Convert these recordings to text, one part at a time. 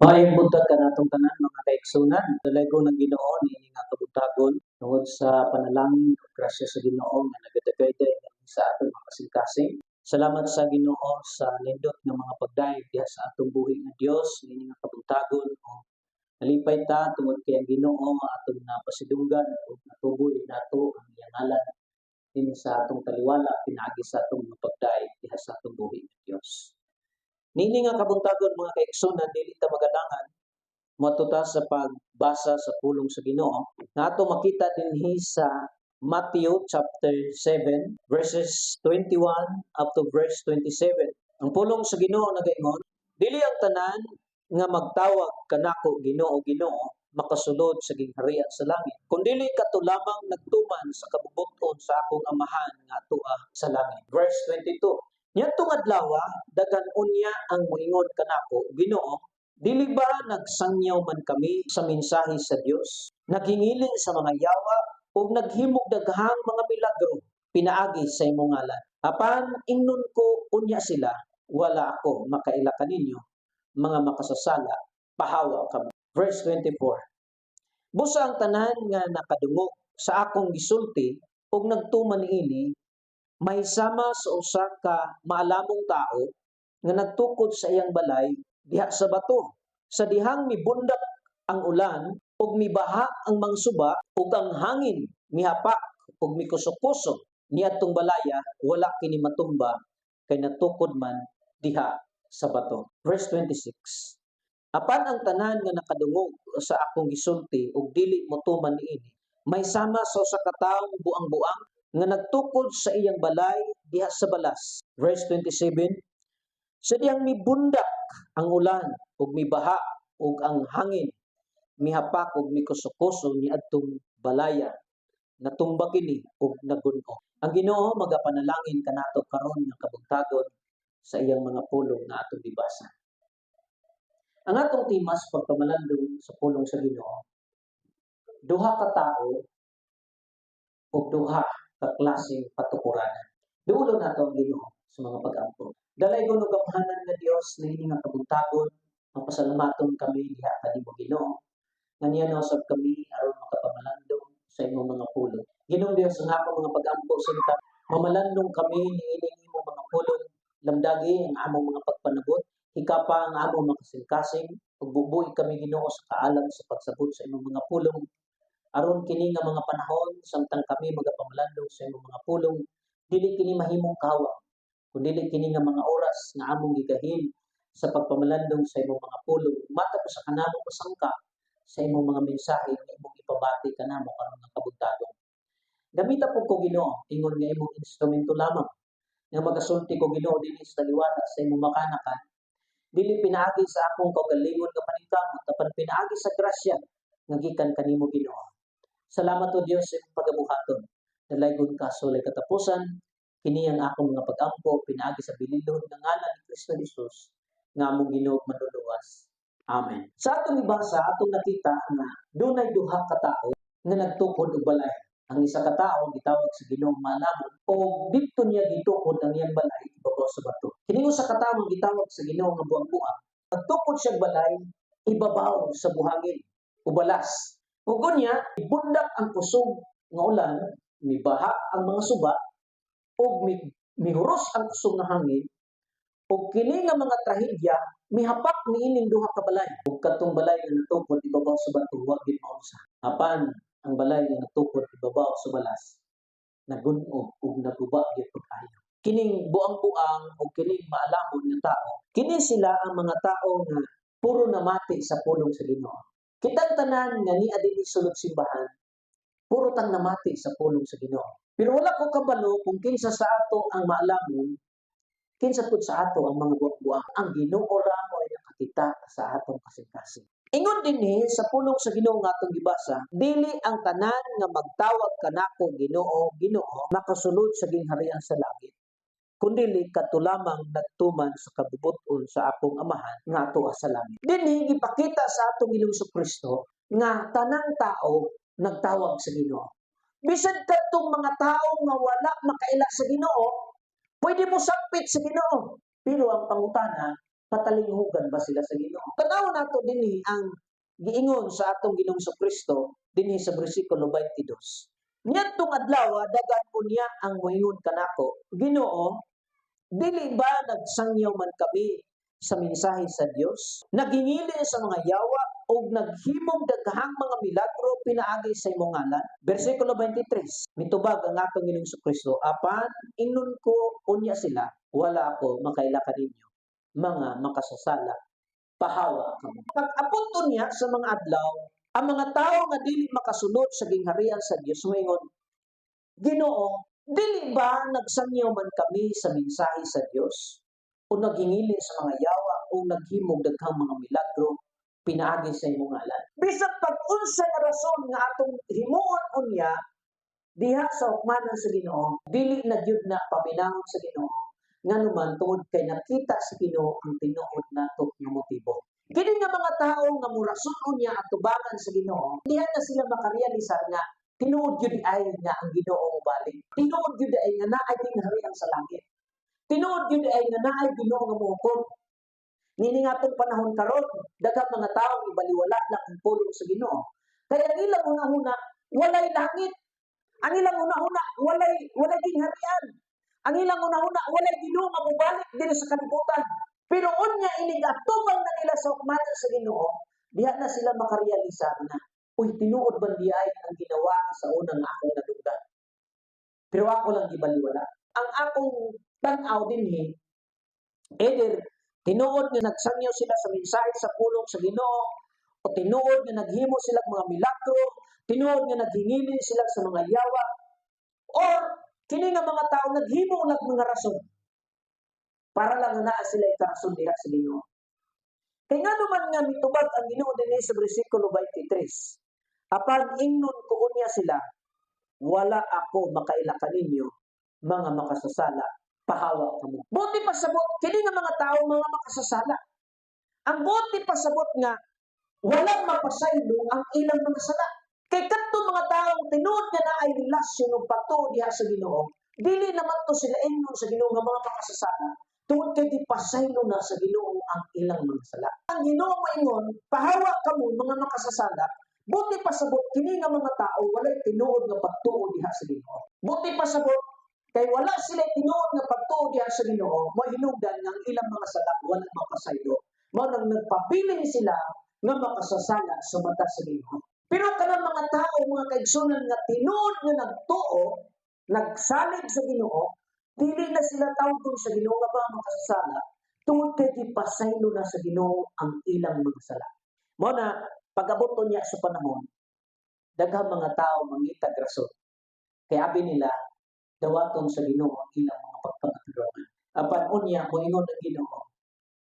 Maayong buntag kanatong tanan mga kaigsunan. Dalaygo ng Ginoo niini nga kabutagon tungod sa panalangin ug grasya sa Ginoo nga nagadagayday sa aton mga kasing-kasing. Salamat sa Ginoo sa nindot nga mga pagdayeg diha sa atong buhi nga Dios niini nga kabutagon o nalipay ta tungod kay ang Ginoo atong napasidunggan ug natuboy nato ang iyang ngalan dinhi sa atong taliwala pinaagi sa atong mga pagdayeg diha sa atong buhi nga Dios. Nini nga kabuntagon mga kaigsunan dili ta magadangan moadto ta sa pagbasa sa pulong sa Ginoo nga ato makita dinhi sa Matthew chapter 7 verses 21 up to verse 27. Ang pulong sa Ginoo nagaingon, dili ang tanan nga magtawag kanako Ginoo Ginoo makasulod sa gingharian sa langit. Kun dili kato lamang nagtuman sa kabubot-on sa akong amahan nga atoa sa langit. Verse 22. Niyadtong adlaw daghan unya ang moingon kanako, Ginoo, dili ba nagsangyaw man kami sa mensahe sa Dios? Naghingiling sa mga yawa ug naghimog daghang mga milagro pinaagi sa imong ngalan. Apan ingnon ko unya sila, wala ako makaila kaninyo, mga makasasala, pahawa kamo. Verse 24. Busa ang tanan nga nakadungog sa akong gisulti ug nagtuman niini may sama sa usa ka maalamong tao nga nagtukod sa iyang balay diha sa bato. Sa dihang mibundak ang ulan ug mibaha ang mangsuba ug ang hangin mihapak ug mikusok-kusok niadtong balaya wala kini matumba kay natukod man diha sa bato. Verse 26. Apan ang tanan nga nakadungog sa akong gisulti ug dili motuman niini may sama sa usa ka taong buang-buang nga nagtukod sa iyang balay diha sa balas. Verse 27, sa diyang mibundak ang ulan ug mibaha ug ang hangin mihapak ug mikusok-kuso niadtong balaya natumba kini ug nagun-o. Ang Ginoo magapanalangin kanato karon nga kabuntagon sa iyang mga pulong nga atong gibasa. Ang atong timas pagpamalandong sa pulong sa Ginoo, duha ka tawo ug duha ka klaseng katukuran. Dulo nato ang Ginoo sa mga pag-ampo. Dalaygon ug gamhanan nga Dios niini nga kabuntagon, mapasalamaton kami diha kanimo Ginoo. Nga niya usab kami aron makapamalandong sa imong mga pulong. Ginoong Dios ang akong mga pag-ampo sinta mamalandong kami niini imong mga pulong, lamdagi ang among mga pagpanabot, hikapa ang among mga kasing-kasing, ug bubuhi kami Ginoo sa kaalam sa pagsabot sa imong mga pulong. Aron kini nga mga panahon samtang kami magapamalandong sa imong mga pulong, dili kini mahimong kawa, kundi kini nga mga oras nga among gigahin sa pagpamalandong sa imong mga pulong, matapos sa kanamong pasangka sa imong mga mensahe nga imong ipabati kanamo karon nga kabuntagon. Gamita po ko Ginoo, ingon nga imong instrumento lamang nga magasulti ko Ginoo dinhi sa taliwala sa imong makanakan. Dili pinaagi sa akong kaugalingon nga paningkamot, apan pinaagi sa grasya nga gikan kanimo Ginoo. Salamat o Dios sa imong pagabuhaton. Dalaygon ka sa walay katapusan. Kini ang akong mga pag-ampo pinaagi sa bililhon nga ngalan ni Kristo Jesus nga among Ginoo manluluwas. Amen. Sa atong ibasa, atong nakita nga dunay duha ka tawo nga nagtukod og balay. Ang isa ka tawo gitawag sa Ginoo manamon o didto niya gitukod ang iyang balay ibabaw sa bato. Kini usa ka tawo gitawag sa Ginoo nga buang-buang. Nagtukod siya balay ibabaw sa buhangin o balas. Ug unya ibundak ang kusog nga ulan, mibaha ang mga suba ug mihuros ang kusog nga hangin ug kini nga mga trahedya mihapak niining duha ka balay. Ug katong balay nga natukod ibabaw sa bato wa gid maunsa. Apan ang balay nga natukod ibabaw sa balas nagun-og ug naguba gyud pag-ayo. Kining buang-buang o kining maalamon nga tao, kini sila ang mga tao nga puro namati sa pulong sa Ginoo. Kitang tanan nga niya dinhi sulod simbahan, puro tang namati sa pulong sa Ginoo. Pero wala ko kabalo kung kinsa sa ato ang maalamon, kinsa pud sa ato ang mga buang-buang. Ang Ginoo ra mo ay nakakita sa atong kasing-kasing. Ingon dinhi sa pulong sa Ginoo nga atong gibasa, dili ang tanan nga magtawag kanako Ginoo, Ginoo makasulod sa gingharian sa langit. Kundi kadto lamang nagtuman sa kabubot-on sa akong amahan nga atoa sa langit. Dinhi gipakita sa atong Ginoong Kristo nga tanang tao nagtawag sa Ginoo. Bisan kadtong mga tao nga wala makaila sa Ginoo, pwede mo sakpit sa Ginoo. Pero ang pangutana, patalinghugan ba sila sa Ginoo? Tanaw nato dinhi ang giingon sa atong Ginoong Kristo dinhi sa bersikulo 22. Niyadtong adlaw dagan unya ang moingon kanako, Ginoo, dili ba nagsangyaw man kami sa mensahe sa Dios? Nagingili sa mga yawa o naghimong daghang mga milagro pinaagi sa imong ngalan? Bersikulo 23. Mitubag ang atong Ginoong Kristo, apan ingnon ko unya sila, wala ako makaila kaninyo, mga makasasala, pahawa kamo. Pag-abot niya sa mga adlaw, ang mga tao nga dili makasunod sa gingharian sa Dios moingon, Ginoo, dili ba nagsangyaw man kami sa mensahe sa Dios? O nagingili sa mga yawa o naghimog daghang mga milagro pinaagi sa imong ngalan? Bisag pag-unsa nga rason nga atong himuon unya diha sa hukmanan sa Ginoo, dili na gyud na paminahon sa Ginoo nganuman tungod kay nakita sa Ginoo ang tinuod nato nga motibo. Kini nga mga tao nga murason unya at tubangan sa Ginoo, diha na sila makarealisar nga tinuod gyud ay nga ang Ginoo mobalik. Tinuod gyud ay nga naay gingharian sa langit. Tinuod gyud ay nga naay Ginoo nga mohukom. Nini nga itong panahon karon, daghang mga tao ibaliwala lang ang pulong sa Ginoo. Kaya ang ilang una-una, walay langit. Ang ilang una-una, walay gingharian. Ang ilang una-una, walay Ginoo nga mobalik diri sa kalibutan. Pero unya inig atubang na nila sa hukmanan sa Ginoo, diha na sila makarealisar na, uy, tinuod ba di ay ang ginawa sa unang akong nadunggan. Pero ako lang gibaliwala. Ang akong tan-aw dinhi, either tinuod nga nagsangyaw sila sa mensahe sa pulong sa Ginoo, o tinuod nga naghimo sila mga milagro, tinuod nga naghingili sila sa mga yawa, or kini nga mga tao naghimo lang mga rason para lang naa sila ikarason diha sa Ginoo. Kay nga naman nga mitubag ang Ginoo dinhi sa bersikulo 23. Apan ingnon ko unya sila, wala ako makaila kaninyo, mga makasasala, pahawa kamo. Buti pasabot kini nga mga tao mga makasasala. Ang buti pasabot nga walang mapasaylo ang ilang mga sala. Kay kadto mga taong tinuod nga naay relasyon ug patuod diha sa Ginoo, dili naman to sila ingnon sa Ginoo nga mga makasasala, tungod kay gipasaylo na sa Ginoo ang ilang mga sala. Ang Ginoo moingon, pahawa kamo mga makasasala. Buti pasabot kini nga mga tao walay tinuod nga pagtuo diha sa Ginoo. Buti pasabot kay wala sila tinuod nga pagtuo diha sa Ginoo, mahinungdan nga ang ilang mga sala wala mapasaylo. Mao nang nagpabilin sila nga makasasala sa mata sa Ginoo. Pero kanang mga tao, mga kaigsunan nga tinuod nga nagtuo, nagsalig sa Ginoo, dili na sila tawgon sa Ginoo nga mga makasasala, tungod kay gipasaylo na sa Ginoo ang ilang mga sala. Mao na pag-abot niya sa panahon, daghang mga tao mangitag rason. Kaya abi nila, dawaton sa Ginoo ang ilang mga pagpangaturongan. Apan unya moingon ang Ginoo,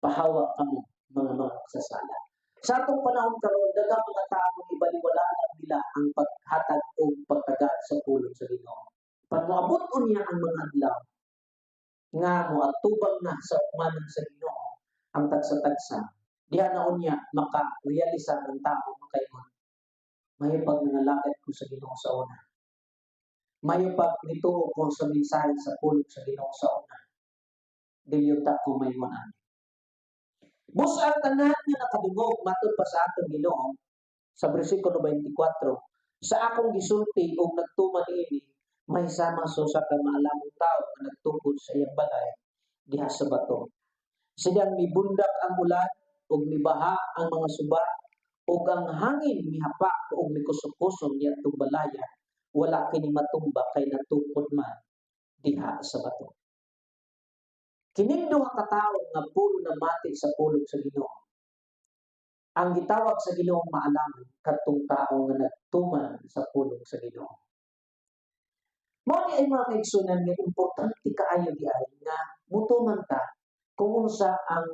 pahawa kamo mga makasasala. Sa atong panahon karon, daghang mga tao ibaliwala lang nila ang paghatag o pagtagad sa pulong sa Ginoo. Pag moabot unya ang mga adlaw nga moatubang na sa hukmanan sa Ginoo ang tagsa-tagsa, diha na unya maka-realisar ang tao makaingon, mayo pag nangalakad ko sa Ginoo sa una. Mayo pag nituo ko sa mensahe sa pulong sa Ginoo sa una. Dili ta ko mayuan ani. Busa tanan nga nakadungog matud pa sa atong Ginoo sa bersikulo 24, sa akong gisulti og nagtuman ini may sama sa usa ka maalamong tawo nga nagtukod sa iyang balay diha sa bato. Silang mibundak ang ulan ug mibaha ang mga suba ug ang hangin mihapak ug mikusog-kusog niadtong balaya, wala kini matumba kay natukod man diha sa bato. Kining duha ka tawo nga puro namati sa pulong sa Ginoo, ang gitawag sa Ginoong maalamon kadtong tao nga nagtuman sa pulong sa Ginoo. Mao ni ay mga kaigsunan nga importante kaayo diay nga mutuman ta kung unsa ang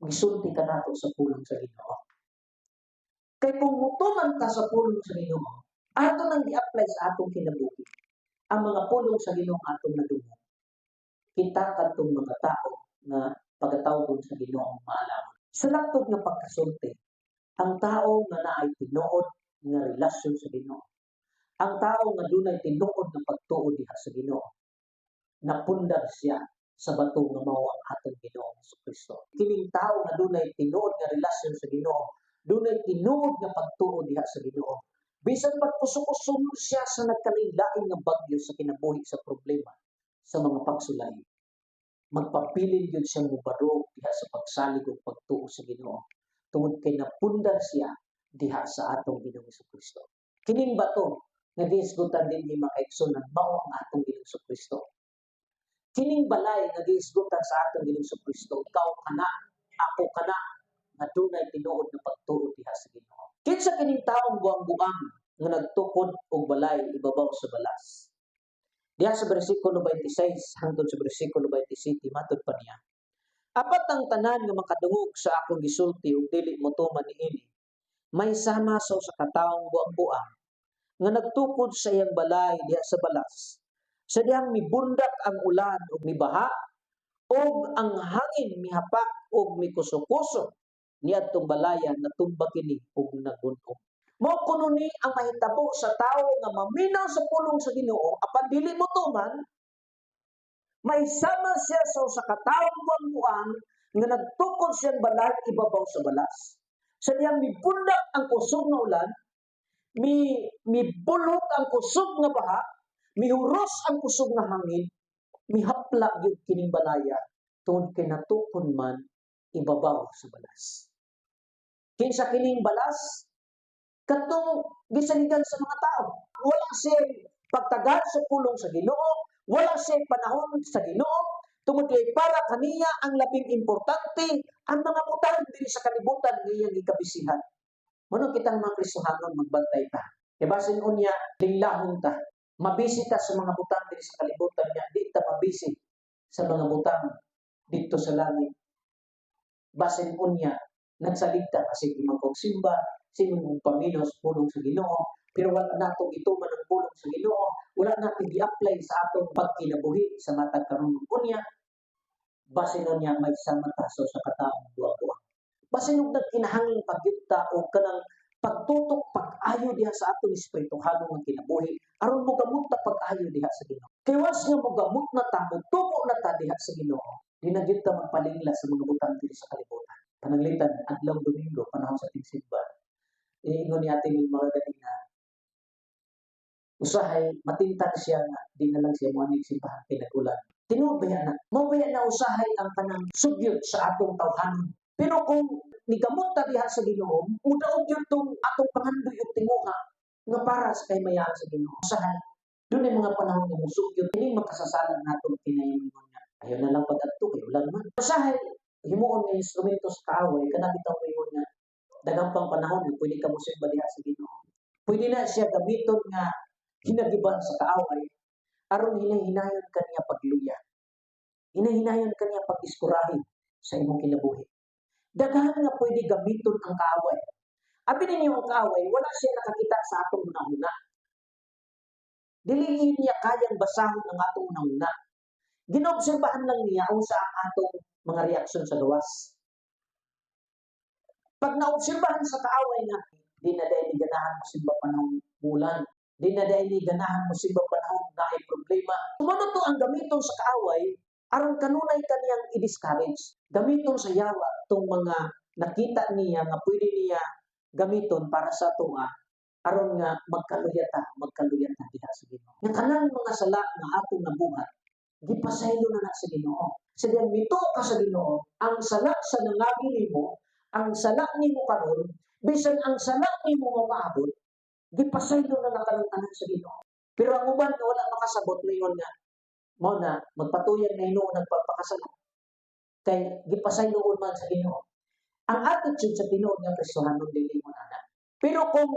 gisulti kanato sa pulong sa Ginoo. Kay kung mutuman ta sa pulong sa Ginoo, ato nang gi-apply sa atong kinabuhi ang mga pulong sa Ginoo atong nadungog. Kita kadtong mga tao nga pagatawgon sa Ginoong maalamon. Sa laktod nga pagkasulti, ang tao nga naay tinuod nga relasyon sa Ginoo, ang tao nga dunay tinuod nga pagtuo diha sa Ginoo, napundar siya sa bato nga mao ang atong Ginoong Jesucristo. Kining tawo nga dunay tinuod nga relasyon sa Ginoo, dunay tinuod nga pagtuo diha sa Ginoo. Bisan pagkusok-usok siya sa nagkalain-lain nga bagyo sa kinabuhi sa problema sa mga pagsulay, magpabilin gyud siyang mubarog diha sa pagsalig ug pagtuo sa Ginoo tungod kay napundar siya diha sa atong Ginoong Jesucristo. Kining bato nga gihisgutan dinhi mga igsunan mao ang atong Ginoong Jesucristo. Kining balay nga gihisgutan sa atong Ginoong Jesucristo, ikaw kana, ako kana, nga dunay tinuod nga pagtuo diha sa Ginoo. Kinsa kining taong buang-buang nga nagtukod og balay ibabaw sa balas. Diha sa bersikulo 26 hangtod sa bersikulo 27 matud pa niya. Apat ang tanan nga makadungog sa akong gisulti ug dili motuman niini. May sama sa kataong buang-buang nga nagtukod sa iyang balay diha sa balas. Sa diyang mibundak ang ulan ug mibaha ug ang hangin mihapak ug mikuso-kuso niadtong balayan natumba kini ug nagunog. Mao kuno ni ang mahitabo sa tawo nga maminaw sa pulong sa Ginoo apan dili motuman, may sama siya sa usa ka tawong buang-buang nga nagtukod siyang balay ibabaw sa balas. Sa diyang mibundak ang kusog nga ulan, mibulot ang kusog nga baha, mihuros ang kusog nga hangin, mihapla gyud kining balaya tungod kay natukon man ibabaw sa balas. Kinsa kining balas? Katong gisaligan sa mga tao. Wala siya pagtagal sa pulong sa Ginoo, wala siya panahon sa Ginoo, tungod kay para kaniya ang labing importante ang mga butang diri sa kalibutan nga iyang gikabisihan. Mano kitang mga Kristohanon magbantay ta. Kay basin unya linglahon ta. Mabisi ta sa mga butang diri sa kalibutan nga di ta mabisi sa mga butang dito sa langit. Basin unya nagsaligta kasi magsimba, simong paminos pulong sa Ginoo, pero wala natong ituman ang pulong sa Ginoo, wala nating i-apply sa atong pagkinabuhi sa matag karon unya. Basin unya may sama ta sa kataong buang-buang. Basin ug nagkinahanglan pagyutta o kanang pagtutok pag-ayo diha sa atong espirituhanong nga kinabuhi aron mogamot ta pag-ayo diha sa Ginoo. Kay once nga mogamot na ta, mutuko na ta diha sa Ginoo, di na gyud ta magpalingla sa mga butang diri sa kalibutan. Pananglitan adlaw Domingo panahon sa tigsimba. Ingon ni ating mga ganina, usahay matintag siya nga di na lang siya moaning simbahan kay nag-ulan. Tinuod ba na? Mabaya na usahay ang kanang sugyot sa atong tawhanon. Pero kung nigamot ta diha sa Ginoo, mudaog yun tong atong pangandoy ug tinguha nga para sa kay mayaan sa Ginoo. Usahay, doon ay mga panahon nga musugyot, hindi makasasalan natong kinaingon nga. Ayaw na lang pag-adto kay ulan man. Usahay, himuon nga instrumento sa kaaway, kanabitaw mo nga daghang pang panahon pwede ka mosimba diha sa Ginoo. Pwede na siya gamiton nga hinagiban sa kaaway aron hinahinayon kaniya pagluya. Hinahinayon kaniya pag-iskurahin sa imong kinabuhi. Daghan nga pwede gamiton ang kaaway. Abi ninyo ang kaaway, wala siya nakakita sa atong una-una. Dili niya kayang basahon ang atong una-una. Ginoobserbahan lang niya unsa ang atong mga reaksyon sa gawas. Pag naobserbahan sa kaaway nga, di na dahil ganahan mo simba panahon bulan, di na dahil ganahan mo simba panahon na ay problema. Kumano to ang gamiton sa kaaway, aron kanunay kaniyang i-discourage. Gamiton sa yawa tong mga nakita niya nga pwede niya gamiton para sa tunga, aron nga magkaluyata diha sa Ginoo. Nga kanang mga sala nga atong nabuhat, gipasaylo na sa Ginoo. Sa diyan mito ka sa Ginoo, ang sala sa nangagi nimo, ang sala nimo karon, bisan ang sala nimo maabot, gipasaylo na kanang tanan sa Ginoo. Pero ang uban nga wala makasabot mayon nga mo na magpatuyang na Ginoo nagpagpakasala. Kay gipasayloon man sa Ginoo. Ang attitude sa tinuod nga Kristohanon dili mo ana. Pero kung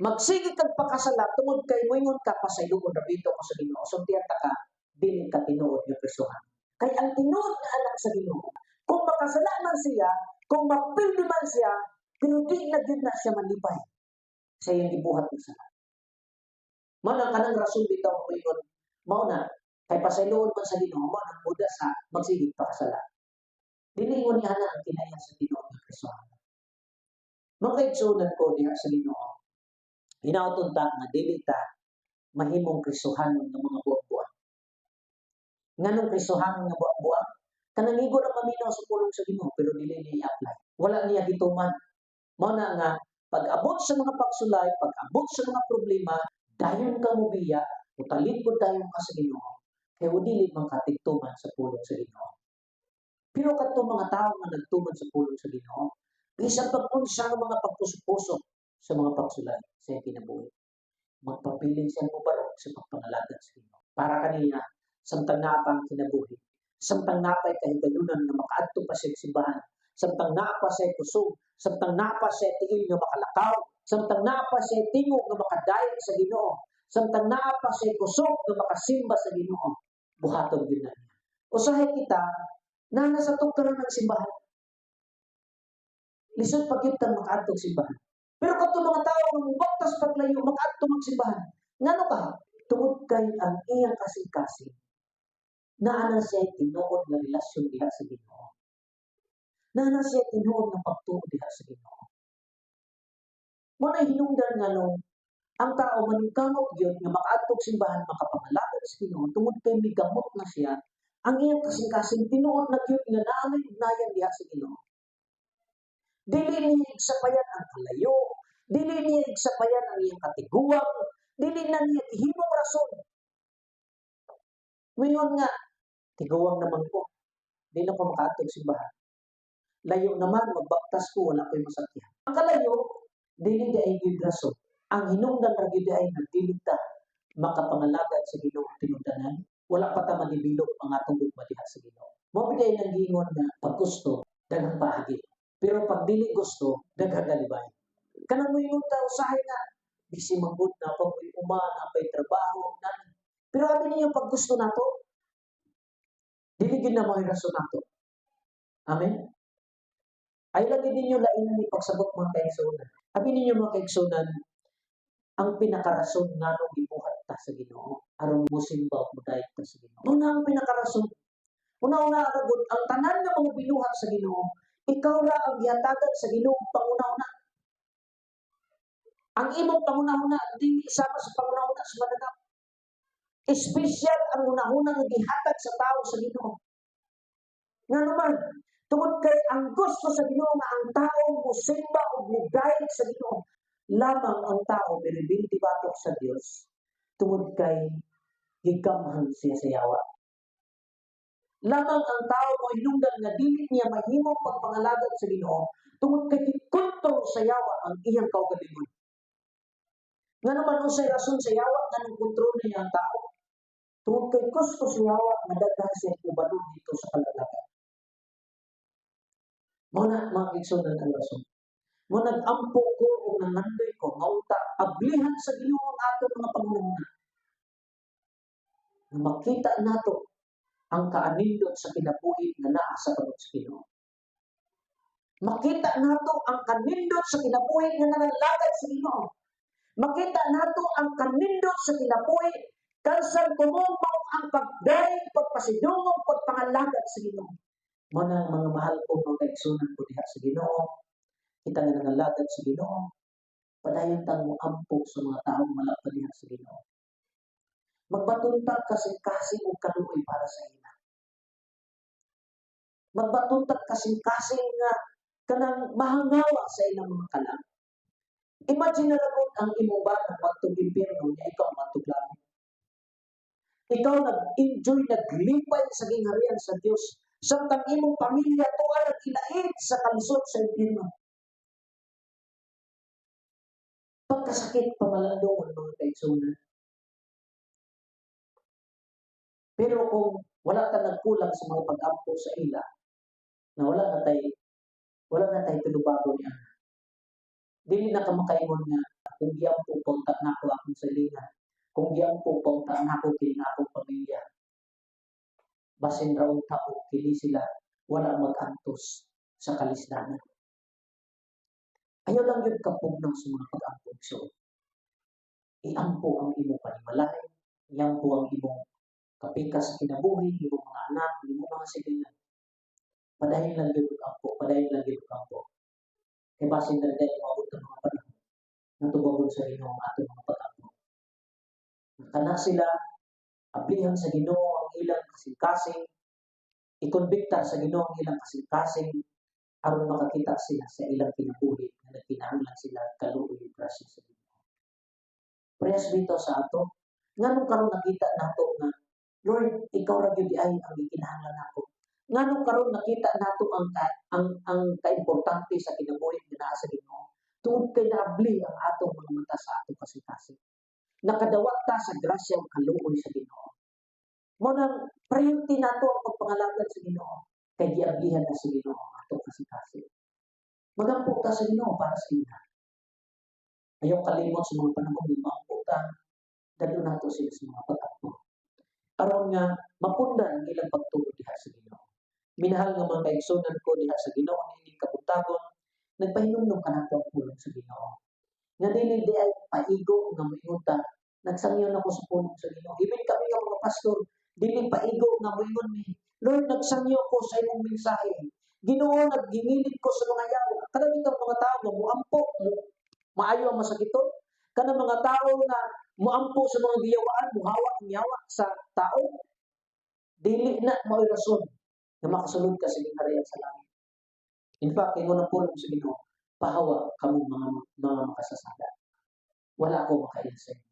magsige kag pakasala tungod kay moingon ka pasayloon rabito ka sa Ginoo, sultihan ta ka dili ka tinuod nga Kristohanon. Kay ang tinuod nga anak sa Ginoo, kung makasala man siya, kung mapildi man siya, pero di na gyud na siya malipay sa iyang gibuhat nga sala. Mao na kanang rason bitaw moingon, mao na kay pasayloon man sa Ginoo, mao nang muda sa magsigig pakasala. Dili mo niya na ang kinaya sa Ginoo nga Kristohanon. Mga kaigsunan ko diha sa Ginoo, hinautod ta nga dili ta mahimong Kristohanon nga mga buwan-buwan. Nganong Kristohanon nga buak-buak, kanang igo na maminaw sa pulong sa Ginoo pero dili niya i-apply. Wala niya gituman. Mao na nga pag-abot sa mga pagsulay, pag-abot sa mga problema, dayon ka mo biya, utalikod dayon ka sa Ginoo. Kaya dili man ka tigtuman sa pulong sa Ginoo. Pero kadto mga tao nga nagtuman sa pulong sa Ginoo, bisan pag-unsa nga mga pagpusok-pusok sa mga pagsulay sa kinabuhi. Magpapiling siya mo barok sa pagpangalagan sa Ginoo. Para kanina, samtang napang kinabuhi, samtang napay kahigayunan na makaadto pa siya simbahan, samtang napa siya kusog, samtang napa siya tiil nga makalakaw, samtang napa siya tingog nga makadayon sa Ginoo, samtang napa siya kusog nga makasimba sa Ginoo, buhaton gyud na niya. Usahay kita na nasa tukar ng simbahan. Lisod pa gyud kang makaadtong simbahan. Pero kadto mga tao nga mubaktas paglayo makaadto magsimbahan. Ngano ka? Tungod kay ang iyang kasing-kasing naa na siya tinuod nga relasyon diha sa Ginoo. Naa na siya tinuod nga pagtuo diha sa Ginoo. Mo na hinungdan nga nung ang tao maningkamot gyud nga makaadtong simbahan makapangalagad sa Ginoo tungod kay migamot na siya. Ang iyang kasing-kasing tinuod na gyud nga naa na ugnayan diha sa Ginoo. Dili niya igsapayan ang kalayo, dili niya igsapayan ang iyang katiguang, dili na niya gihimong rason. Ngayon nga, tiguang naman ko, di na ko makaadtong simbahan. Layo naman, magbaktas ko, wala ko'y masakyan. Ang kalayo, dili di ay gyud rason. Ang hinungdan ra gyud ay nagdilig ta makapangalagad sa Ginoo tinungdanan, wala pa ta madibilog ang atong gugma diha sa Ginoo. Mao biday nang giingon nga pag gusto daghang paagi. Pero pag dili gusto, daghang galibay. Kanang moingon ta usahay na busy manggod na pag umana pay trabaho na. Pero abi niyo pag gusto nato, dili gyud na mo rason nato. Amen. Ay lagi ninyo lain ni pagsabot mga kaigsunan. Abi ninyo mga kaigsunan, ang pinakarason nganong gibuhat ta sa Ginoo aron mosimba ug modayeg ta sa Ginoo. Mao ang pinakarason. Una-una agad ang tanan nga mga binuhat sa Ginoo, ikaw ra ang gihatagan sa Ginoo panguna-una. Ang imong panguna-una dili sama sa panguna-una sa madagap. Espesyal ang una-una nga gihatag sa tao sa Ginoo. Nga naman, tungod kay ang gusto sa Ginoo nga ang tao mosimba ug modayeg sa Ginoo. Lamang ang tao biribinti batok sa Dios tungod kay gigamhan siya sa yawa. Lamang ang tao mo hinungdan nga dili niya mahimong pagpangalagad sa Ginoo tungod kay gikontrol sa yawa ang iyang kaugalingon. Nga naman unsay rason sa yawa nga kontrol niya ang tao? Tungod kay gusto sa yawa nga daghan siya ubalog dito sa kalalagan. Mo na mga igsunan ang rason. Mo nag-ampo ko o nangandoy ko maunta ablihan sa Ginoo ang aton mga pangunahuna. Nga makita nato ang kaanindot sa kinabuhi nga naa sa pagod sa Ginoo. Makita nato ang kanindot sa kinabuhi nga nangalagad sa Ginoo. Makita nato ang kanindot sa kinabuhi kansan tumumong ang pagdayeg, pagpasidungog, pagpangalagad sa Ginoo. Mo na mga mahal ko mga kaigsunan ko diha sa Ginoo, kita nga nangalagad sa Ginoo, padayon tang moampo sa mga taong wala pa diha sa Ginoo. Magbatuntag kasing-kasing og kaluoy para sa ila. Magbatuntag kasing-kasing nga kanang mahangawa sa ilang mga kalang. Imagine na lang ang imong bata magtong impyerno niya ikaw matong langit. Ikaw nag-enjoy, naglipay sa gingharian sa Dios. Samtang imong pamilya tuwa nag-ilaid sa kalisod sa impyerno. Pagkasakit pamalandungan mga kaigsunan. Pero kung wala ta nagkulang sa mga pag-ampo sa ila, na wala na tay pinubago niya. Dili na ka makaingon nga kung giampo paunta nako akong silingan, kung giampo paunta nako kini akong pamilya. Basin ra unta o kini sila wala mag-antos sa kalisdanan. Ayaw lang yun kapugnaw sa mga pag-ampo. So, iampo ang imong panimalay, iampo ang imong kapikas kinabuhi, imong mga anak, imong mga silingan. Padayon lang yun ampo, padayon lang yun ampo. Kaya basin na rin umabot ng mga panahon na tumagon sa inyo ang ating mga pag-ampo. Kana sila Ablihan sa Ginoo ang ilang kasing-kasing, ikonbikta sa Ginoo ang ilang kasing-kasing aron makakita sila sa ilang kinabuhi nga nagkinahanglan sila kaluoy ug grasya sa Ginoo. Prayas bitaw sa ato. Nganong karon nakita nato nga Lord, ikaw ra gyud ay ang gikinahanglan nako. Nganong karon nakita nato ang kaimportante sa kinabuhi nga naa sa Ginoo. Tungod kay naabli ang atong mga mata sa atong kasing-kasing. Nakadawat ta sa grasya ug kaluoy sa Ginoo. Mo nang priority nato ang pagpangalagad sa Ginoo kay giablihan na sa Ginoo ang atong kasing-kasing. Magampo ta sa Ginoo para sa ina. Ayaw kalimot sa mga panahon nga maampo ta, dalo nato sila sa mga pag-ampo. Aron nga mapundan ang ilang pagtuo diha sa Ginoo. Minahal nga mga kaigsunan ko diha sa Ginoo nining kabutagon, nagpahinumdom kanato ang pulong sa Ginoo. Nga dili di ay paigo nga moingon ta, nagsangyon ako sa pulong sa Ginoo. Even kami nga mga pastor, dili paigo nga moingon mi, Lord, nagsangyo ko sa imong mensahe. Ginoo, naggingilid ko sa mga yawo. Kanang itong mga tao nga moampo, maayo ang masakiton. Kanang mga tao nga moampo sa mga giyawaan, muhawa ang yawa sa tao. Dili na mao'y rason nga makasulod ka sa gingharian sa langit. In fact, ingon ang pulong sa Ginoo, pahawa kamo mga makasasala. Wala ko makaila sa inyo.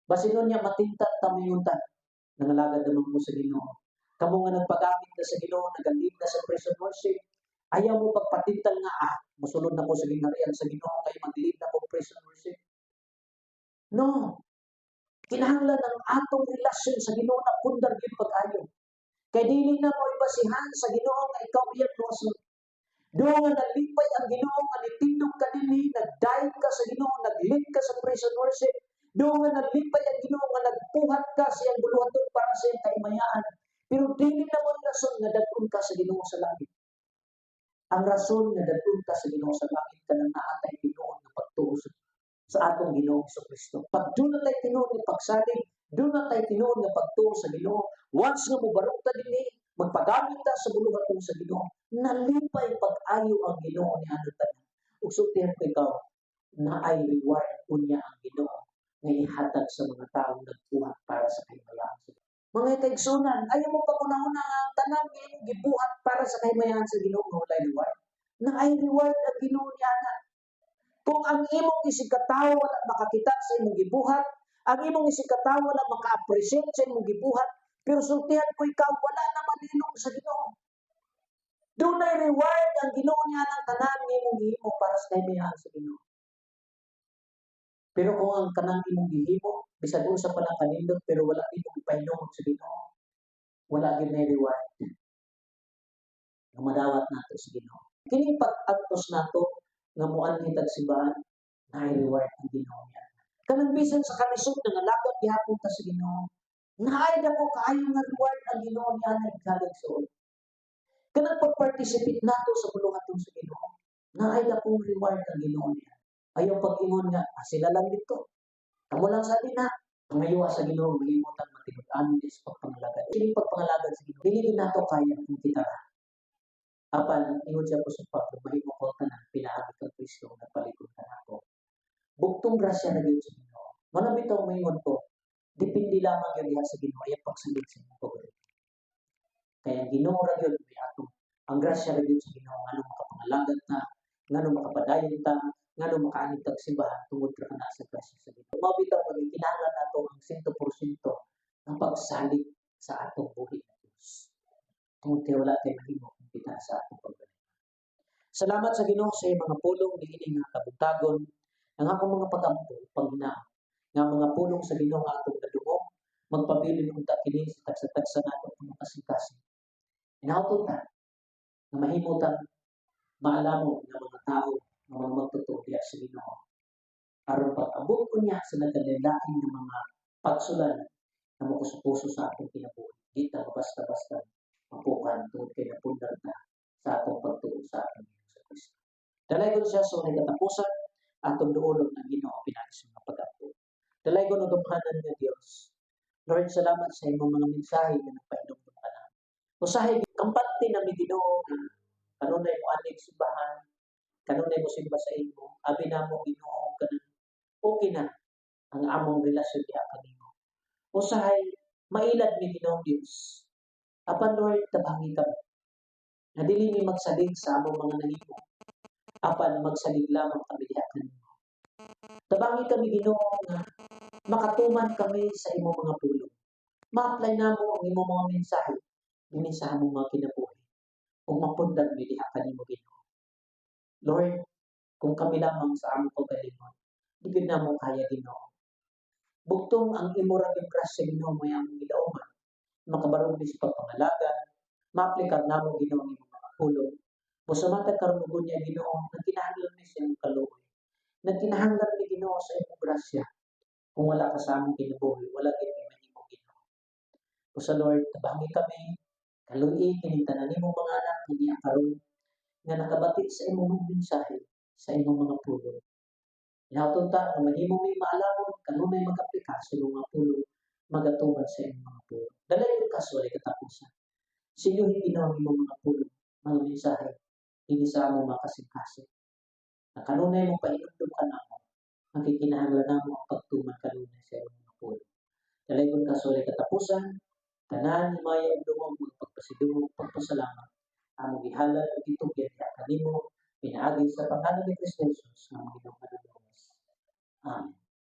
Basinon niya matintat tamayuntan, nangalagad naman mo sa Ginoo. Kamo nga nagpagamit na sa Ginoo, nagalib na sa praise and worship, ayaw mo pagpatintal nga, masunod na ko sa gingharian sa Ginoo, kaya maglib na ko praise and worship. No. Kinahanglan ang atong relasyon sa Ginoo na pundar gyud pag-ayo. Kay dili na mo ibasihan sa Ginoo nga ikaw iyang luwason. Doon nga nalipay ang Ginoo nga nitindog ka dinhi, nagdayon ka sa Ginoo, naglib ka sa praise and worship. Doon nga nalipay ang Ginoo nga nagpuhat ka sa iyang buluhaton para sa iyang kaimayaan. Pero dili na mo rason nga dagkon ka sa Ginoo sa langit. Ang rason nga dagkon ka sa Ginoo sa langit kanang naatay Ginoo nga pagtuo sa atong Ginoo Kristo. Pag doon na tayo tinuod nga pagsalig, doon na tayo tinuod nga pagtuo sa Ginoo. Once nga mubarog ta dinhi, magpagamit ta sa buluhaton sa Ginoo, nalipay pag-ayo ang Ginoo ni ano tanan. Ug sultihan ko ikaw, naay reward unya ang Ginoo nga ihatag sa mga taong nagbuhat para sa kayamayan. Mga kaigsunan, ayaw mo pagunahon ang tanan nga imong gibuhat para sa kayamayan sa Ginoo nga walay reward. Naay reward ang Ginoo ni ana. Kung ang imong isikatawo wala makakita sa imong gibuhat, ang imong isikatawo wala maka-appreciate sa imong gibuhat, pero sultihan ko ikaw, wala na malilong sa Ginoo. Doon ay reward ang Ginoo niya ng tanan ng imong gihimo para sa kayamayan sa Ginoo. Pero kung ang kanang imong gihimo, bisag unsa pa lang kanindot, pero wala imong ipahinungod sa Ginoo, wala gyud na reward. Nga madawat nato sa Ginoo. Kining pag-agtos nato nga moanhi tag simbahan, na reward ang Ginoo niya. Kanang bisan sa kalisod nga lagad gihapon ta sa Ginoo, naay dako kaayo nga reward ang Ginoo niya na igkaligsoon. Kanang pag-participate nato sa buluhaton sa Ginoo, naay dako reward ang Ginoo niya. Ayaw pag-ingon nga, sila lang dito. Kamo lang sa atin na, ngayon sa Ginoo, mahimutan matinud-an sa pagpangalagad. Sining pagpangalagad sa Ginoo, dili nato kaya kung kita ra. Apan, ingon siya po sa Pablo, mahimo ko tanan, pinaagi kang Kristo, nagpalikod ka nako. Buktong grasya na yun sa Ginoo. Manabit ang maingon ko, depende lamang yun diha sa Ginoo, ay pagsalig sa mga pagod. Kaya ang Ginoo ra yun, may atong, ang grasya ra yun sa Ginoo, nga nung makapangalagad ta, nga nung makapadayon ta, nga nung makaanib tag simbahan, tungod ka na sa grasya sa Ginoo. Mabitaw mo, kinahanglan nato ang 100% ng pagsalig sa atong buhi na Diyos. Tungod kaya wala tayo mahimo kung kita sa atong pagbalit. Salamat sa Ginoo sa mga pulong ni ining nga kabutagon, ang akong mga pagampo, panghinaon, nga mga pulong sa Ginoo nga atong nadungog, magpabilin unta kini sa tagsa-tagsa nato mga kasing-kasing. Inauton ta, na mahimutan, maalamo ng mga tao, ng mga magtutoo diha sa Ginoo. Aron pag-abot ko niya sa nagkalilain ng mga pagsulan na makusupuso sa atong kinabuhi. Di ta basta-basta mapukan tungod kay napundar ta sa atong pagtuo sa atong Ginoo Kristo. Dalaygon siya sa katapusan, atong duolog ng Ginoo pinaagi sa mga pag-apo. Dalaygon ang gamhanan nga Dios. Lord, salamat sa imong mga mensahe nga nagpahinumdom ka na. Usahay kampante na mi Ginoo, kanunay mo anig simbahan, kanunay mo simba sa imo, abi na mo Ginoo kanang okay na ang among relasyon diha kanimo. Usahay mailad mi Ginoong Dios. Apan Lord tabangi kami. Na dili mi magsalig sa among mga nahimo. Apan magsalig lamang kami diha kanimo. Tabangi kami Ginoo nga makatuman kami sa imong mga pulong. Ma-apply namo ang imong mga mensahe dinhi sa among mga kinabuhi. Ug mapundan mi diha kanimo Ginoo. Lord, kung kami lamang sa among kaugalingon, di gid namo kaya Ginoo. Bugtong ang imo ra gyud grasya Ginoo may among gidauman. Makabarog mi sa pagpangalaga, ma-aplikar namo Ginoo ang imong mga pulong. Mosamatag karon ug unya Ginoo, nagkinahanglan mi sa imong kaluoy. Nagkinahanglan mi Ginoo sa imong grasya. Kung wala ka sa among kinabuhi, wala gid mi mahimo Ginoo. O sa Lord, tabangi kami, kaluoy kining tanan nimong mga anak niya karon nga nakabati sa imong mga mensahe, sa imong mga pulong. Hinautod ta nga mahimo mi maalamon kanunay mag-aplikar sa imong mga pulong, magatuman sa imong mga pulong. Dalayon ka sa walay katapusan. Sinuhin Ginoo ang imong mga pulong, mga mensahe, hindi sa among mga kasing-kasing. Na kanunay mong pahinumdum ka namo, ang kikinahanglan namo ang pagtuman kanunay sa imong mga pulong. Dalayon ka sa walay katapusan, tanan himaya ug dumong mga pagpasidungog, pagpasalamat, among gihalad ug gitugyan diha kanimo pinaagi sa pangalan ni Kristo Jesus nga Ginoong Amen.